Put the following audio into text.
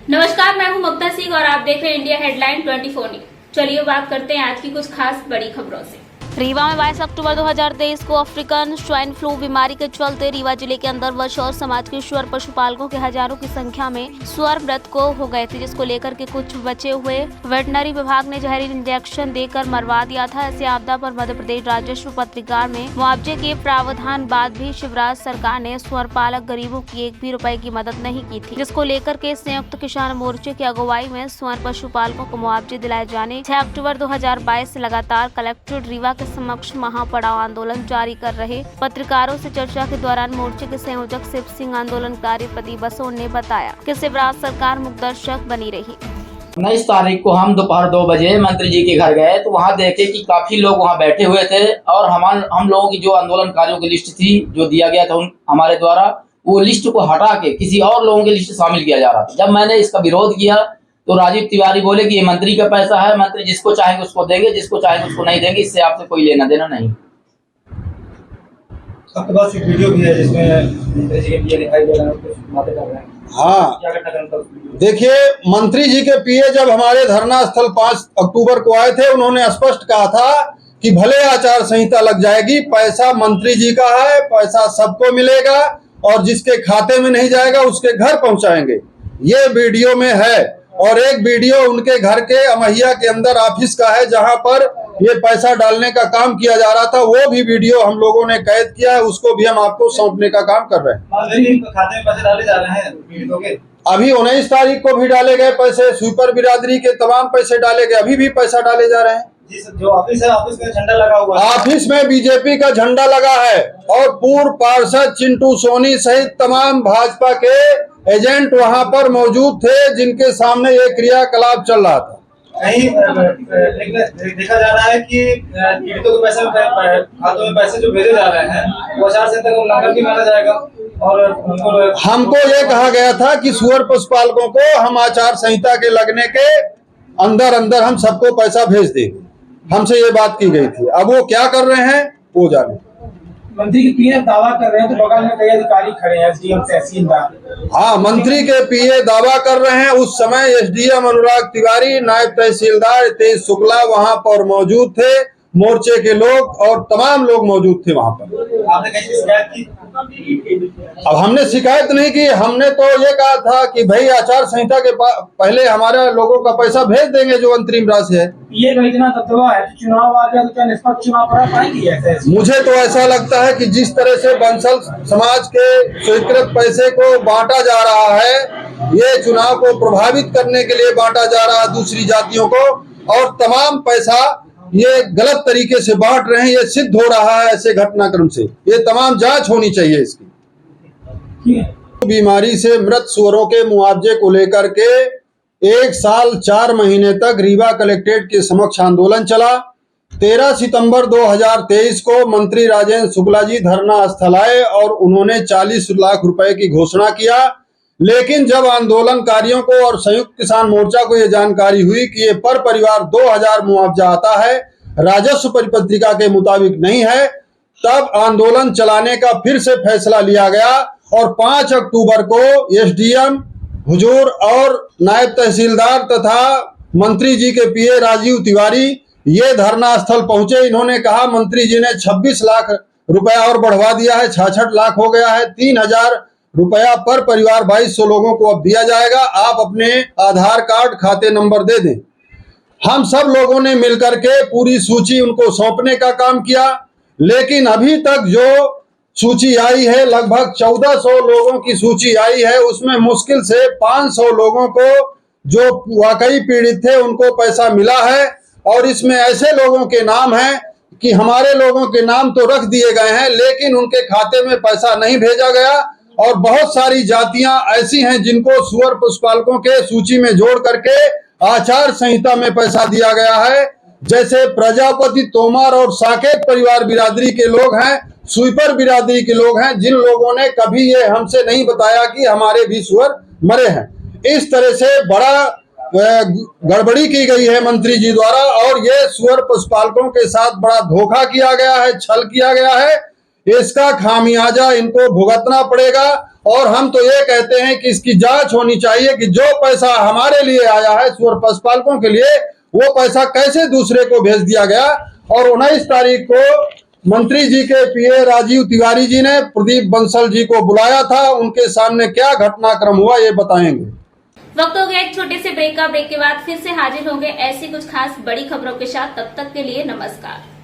नमस्कार, मैं हूं ममता सिंह और आप देख रहे हैं इंडिया हेडलाइन 24 न्यूज। चलिए बात करते हैं आज की कुछ खास बड़ी खबरों से। रीवा में 22 अक्टूबर 2023 को अफ्रीकन स्वाइन फ्लू बीमारी के चलते रीवा जिले के अंदर वशौर समाज के सुअर पशुपालकों के हजारों की संख्या में सुअर मृत को हो गए थे, जिसको लेकर के कुछ बचे हुए वेटनरी विभाग ने जहरीली इंजेक्शन देकर मरवा दिया था। ऐसे आपदा पर मध्य प्रदेश राजस्व पत्रिका में मुआवजे के प्रावधान बाद भी शिवराज सरकार ने सुअर पालक गरीबों की एक भी रुपए की मदद नहीं की थी, जिसको लेकर के संयुक्त किसान मोर्चे की अगुवाई में सुअर पशुपालकों को मुआवजे दिलाए जाने 6 अक्टूबर 2022 से लगातार कलेक्ट्रेट रीवा के समक्ष महापड़ाव आंदोलन जारी कर रहे। पत्रकारों से चर्चा के दौरान मोर्चे के संयोजक शिव सिंह आंदोलनकारी प्रदीप बसोन ने बताया कि शिवराज सरकार मुखदर्शक बनी रही। 19 तारीख को हम दोपहर 2 बजे मंत्री जी के घर गए तो वहाँ देखे कि काफी लोग वहाँ बैठे हुए थे और हम लोगों की जो आंदोलनकारियों की लिस्ट थी जो दिया गया था हमारे द्वारा, वो लिस्ट को हटा के किसी और लोगों की लिस्ट शामिल किया जा रहा था। जब मैंने इसका विरोध किया तो राजीव तिवारी बोले कि ये मंत्री का पैसा है, मंत्री जिसको चाहेंगे उसको देंगे, जिसको चाहेंगे उसको नहीं देंगे, इससे आपसे कोई लेना देना नहीं। आपके पास एक वीडियो भी है जिसमें मंत्री जी के पीए दिखाई दे रहे हैं, कुछ बातें कर रहे हैं। हाँ, क्या घटना क्रम था? देखिए, मंत्री जी के पीए जब हमारे धरना स्थल 5 अक्टूबर को आए थे, उन्होंने स्पष्ट कहा था कि भले आचार संहिता लग जाएगी, पैसा मंत्री जी का है, पैसा सबको मिलेगा और जिसके खाते में नहीं जाएगा उसके घर पहुंचाएंगे। ये वीडियो में है और एक वीडियो उनके घर के अमहिया के अंदर ऑफिस का है जहां पर ये पैसा डालने का काम किया जा रहा था। वो भी वीडियो हम लोगों ने कैद किया है, उसको भी हम आपको सौंपने का काम कर रहे हैं। मंत्री के खाते में पैसे डाले जा रहे हैं पीड़ितों के। अभी 19 तारीख को भी डाले गए पैसे, स्वीपर बिरादरी के तमाम पैसे डाले गए, अभी भी पैसा डाले जा रहे हैं। जो ऑफिस है, ऑफिस में झंडा लगा हुआ है। ऑफिस में बीजेपी का झंडा लगा है और पूर्व पार्षद चिंटू सोनी सहित तमाम भाजपा के एजेंट वहां पर मौजूद थे जिनके सामने ये क्रियाकलाप चल रहा था। कहीं देखा जा रहा है कि पीड़ितों के पैसे खातों में पैसे जो भेजे जा रहे हैं वो आचार संहिता का उल्लंघन भी माना जाएगा और हमको ये कहा गया था कि सुअर पशुपालकों को हम आचार संहिता के लगने के अंदर हम सबको पैसा भेज देंगे, हमसे ये बात की गई थी। अब वो क्या कर रहे हैं वो जाने। मंत्री के पीए दावा कर रहे हैं तो बगल में कई अधिकारी खड़े हैं, एसडीएम तहसीलदार। हाँ, मंत्री के पीए दावा कर रहे हैं। उस समय एसडीएम अनुराग तिवारी, नायब तहसीलदार तेज शुक्ला वहां पर मौजूद थे, मोर्चे के लोग और तमाम लोग मौजूद थे वहां पर। आपने कहीं शिकायत की? अब हमने शिकायत नहीं की, हमने तो ये कहा था कि भाई आचार संहिता के पहले हमारे लोगों का पैसा भेज देंगे जो अंतरिम राशि है। ये का इतना दबदबा है, चुनाव आ गया तो क्या निष्पक्ष चुनाव करा पाएंगी ऐसे? मुझे तो ऐसा लगता है कि जिस तरह से बंसल समाज के स्वीकृत पैसे को बांटा जा रहा है, ये चुनाव को प्रभावित करने के लिए बांटा जा रहा है दूसरी जातियों को, और तमाम पैसा ये गलत तरीके से बांट रहे हैं, ये सिद्ध हो रहा है ऐसे घटनाक्रम से। ये तमाम जांच होनी चाहिए इसकी। बीमारी से मृत सुअरों के मुआवजे को लेकर के 1 साल 4 महीने तक रीवा कलेक्ट्रेट के समक्ष आंदोलन चला। 13 सितंबर 2023 को मंत्री राजेंद्र शुक्ला जी धरना स्थल आए और उन्होंने 40 लाख रुपए की घोषणा किया। लेकिन जब आंदोलनकारियों को और संयुक्त किसान मोर्चा को यह जानकारी हुई कि ये पर परिवार 2000 मुआवजा आता है, राजस्व परिपत्रिका के मुताबिक नहीं है, तब आंदोलन चलाने का फिर से फैसला लिया गया और 5 अक्टूबर को एसडीएम हुजूर और नायब तहसीलदार तथा मंत्री जी के पीए राजीव तिवारी ये धरना स्थल पहुंचे। इन्होंने कहा मंत्री जी ने 26 लाख रुपया और बढ़वा दिया है, 66 लाख हो गया है, 3000 रुपया पर परिवार 2200 लोगों को अब दिया जाएगा। आप अपने आधार कार्ड खाते नंबर दे दें। हम सब लोगों ने मिलकर के पूरी सूची उनको सौंपने का काम किया, लेकिन अभी तक जो सूची आई है लगभग 1400 लोगों की सूची आई है, उसमें मुश्किल से 500 लोगों को जो वाकई पीड़ित थे उनको पैसा मिला है। और इसमें ऐसे लोगों के नाम हैं कि हमारे लोगों के नाम तो रख दिए गए हैं लेकिन उनके खाते में पैसा नहीं भेजा गया, और बहुत सारी जातियां ऐसी हैं जिनको सुअर पशुपालकों के सूची में जोड़ करके आचार संहिता में पैसा दिया गया है। जैसे प्रजापति, तोमर और साकेत परिवार बिरादरी के लोग हैं, स्वीपर बिरादरी के लोग हैं, जिन लोगों ने कभी ये हमसे नहीं बताया कि हमारे भी सुअर मरे हैं। इस तरह से बड़ा गड़बड़ी की गई है मंत्री जी द्वारा और ये सुअर पशुपालकों के साथ बड़ा धोखा किया गया है, छल किया गया है। इसका खामियाजा इनको भुगतना पड़ेगा और हम तो ये कहते हैं कि इसकी जांच होनी चाहिए कि जो पैसा हमारे लिए आया है सुअर पशुपालकों के लिए, वो पैसा कैसे दूसरे को भेज दिया गया। और 19 तारीख को मंत्री जी के पीए राजीव तिवारी जी ने प्रदीप बंसल जी को बुलाया था, उनके सामने क्या घटनाक्रम हुआ ये बताएंगे। वक्त हो गया एक छोटे से ब्रेक का। ब्रेक के बाद फिर से हाजिर होंगे ऐसी कुछ खास बड़ी खबरों के साथ। तब तक के लिए नमस्कार।